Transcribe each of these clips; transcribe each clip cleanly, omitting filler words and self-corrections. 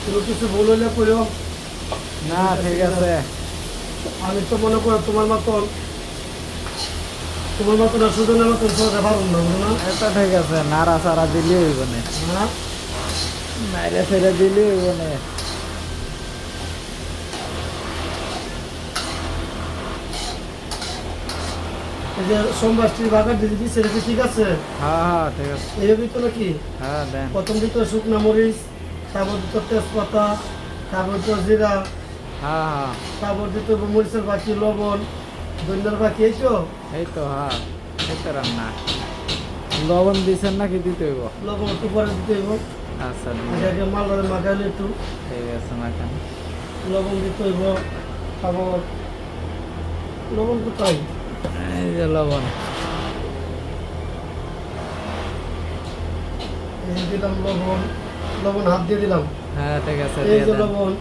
কোনো কিছু ভুল হইলে কইও। না ঠিক আছে। আমি তো মনে করো তোমার মতন আর সুজনের মতন সহজে পারব না, বুঝো না? এটা ঠিক আছে, নাড়া সারা দিলে হইব না, হ্যাঁ, নাইরে ফেরে দিলে হইব না। এই যে সোমবারটি বাগার দিদি দিচ্ছে, এটা কি ঠিক আছে? হ্যাঁ হ্যাঁ ঠিক আছে। এইভাবেই তো নাকি? হ্যাঁ দেন। প্রথম দিতে শুকনা মরিচ, তারপর দিতে তেজপাতা, তারপর দিতে জিরা, হ্যাঁ হ্যাঁ তারপর দিতে মরিচের বাকি, লবণ, ধনিয়ার বাকি, এই তো এই তো। হ্যাঁ এই তো রান্না। লবণ দিছেন নাকি দিতে হইব? লবণ একটু পরে দিতে হইব। আচ্ছা আগে মালটা মাখাইলে একটু ঠিক আছে মাখান। লবণ দিতে হইব। তারপর লবণ কোথায়? এই যে লবণ। এই দিলাম লবণ, লবণ হাত দিয়ে দিলাম। হ্যাঁ ঠিক আছে এই দিয়ে যে দেন। লবণ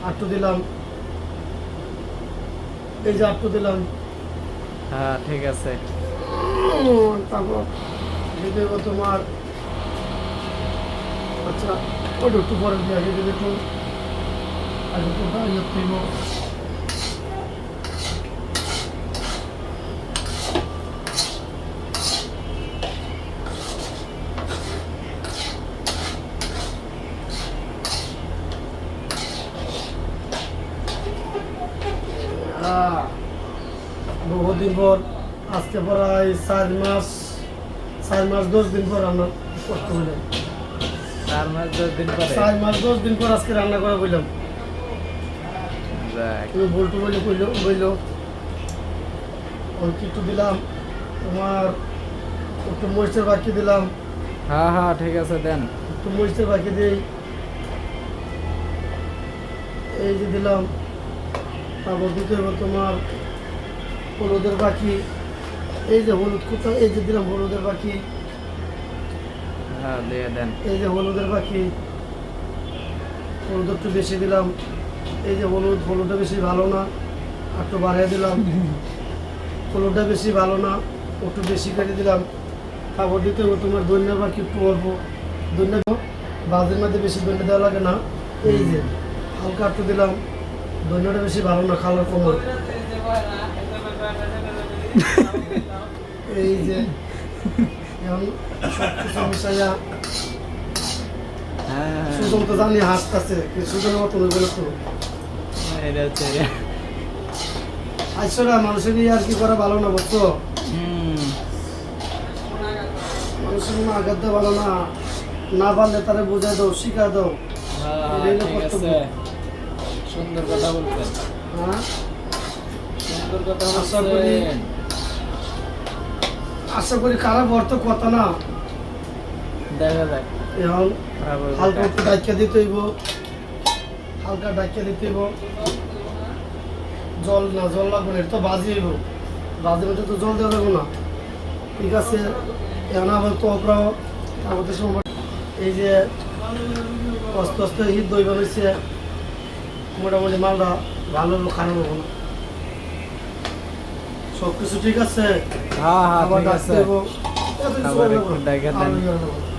আটটু দিলাম, এই যে আটটু দিলাম। হ্যাঁ ঠিক আছে। তারপর দিতে হইব তোমার, আচ্ছা ওটা একটু পরে দিয়ে আগে দিলে একটু আগে একটু দাঁড়িয়ে দিব। বহুদিন পর, আজকে প্রায় 4 মাস 10 দিন পর রান্না করতে বললাম। 4 মাস 10 দিন পরে। 4 মাস 10 দিন পর আজকে রান্না করা বললাম। যাক। তুমি বলটু বলে বললো অল্প একটু দিলাম, তোমার একটু মরিচের বাকি দিলাম, হ্যাঁ হ্যাঁ ঠিক আছে দেন। একটু মরিচের বাকি দিই, এই যে দিলাম। তারপর দিতে হবে তোমার হলুদের বাকি, এই যে হলুদ কোথায়, এই যে দিলাম হলুদের বাকি, হ্যাঁ দিয়ে দেন। এই যে হলুদের বাকি, হলুদ একটু বেশি দিলাম। এই যে হলুদটা বেশি ভালো না, একটু বাড়িয়ে দিলাম। হলুদটা বেশি ভালো না, একটু বেশি করে দিলাম। তারপর দিতে হবে তোমার ধনিয়া বাকি একটু অল্প, ধনিয়া বাজের মধ্যে বেশি ধনিয়া দেওয়া লাগে না। এই যে হালকা একটু দিলাম, ধনিয়াটা বেশি ভালো না, খাওয়ার কম হয়। এই যে এখন সব কিছু মিশাইয়া, হ্যাঁ সুজন তো জানি হাসতেছে, সুজনের মতো বলে তো এটা হচ্ছে। আইসরা মানুষের নিয়ে আর কি করা ভালো না, বুঝছো? মানুষের কোনো আঘাত দেওয়া ভালো না, না পারলে তারা বোঝাই দাও, শিখা দাও। এটাই হলো ঠিক কর্তব্য। আছে, সুন্দর কথা বলছেন। হ্যাঁ, সুন্দর কথা আশা করি বলছেন। খারাপ অর্থ কথা না। দেখা যাক। এখন খারাপ হবে হালকা না। একটু ডাকিয়ে দিতে হইব, হালকা ডাকিয়ে দিতে হইব। জল না, জল লাগবে না, এটা তো বাজি হইব। বাজির মধ্যে তো জল দেওয়া যাবে না। ঠিক আছে, এখন আবার তো অপরাও আমাদের সময় এই যে আস্তে আস্তে হিট দই বানাইছে, মোটামুটি মালটা ভালো হলো, খারাপ হবো না। সব কিছু ঠিক আছে। হ্যাঁ হ্যাঁ আবার ঠিক ডাকতে আছে। হইব। এত কিছু আবার করলে একটু হবে না। ডাইকা দেন। আরো ইয়ে হবে।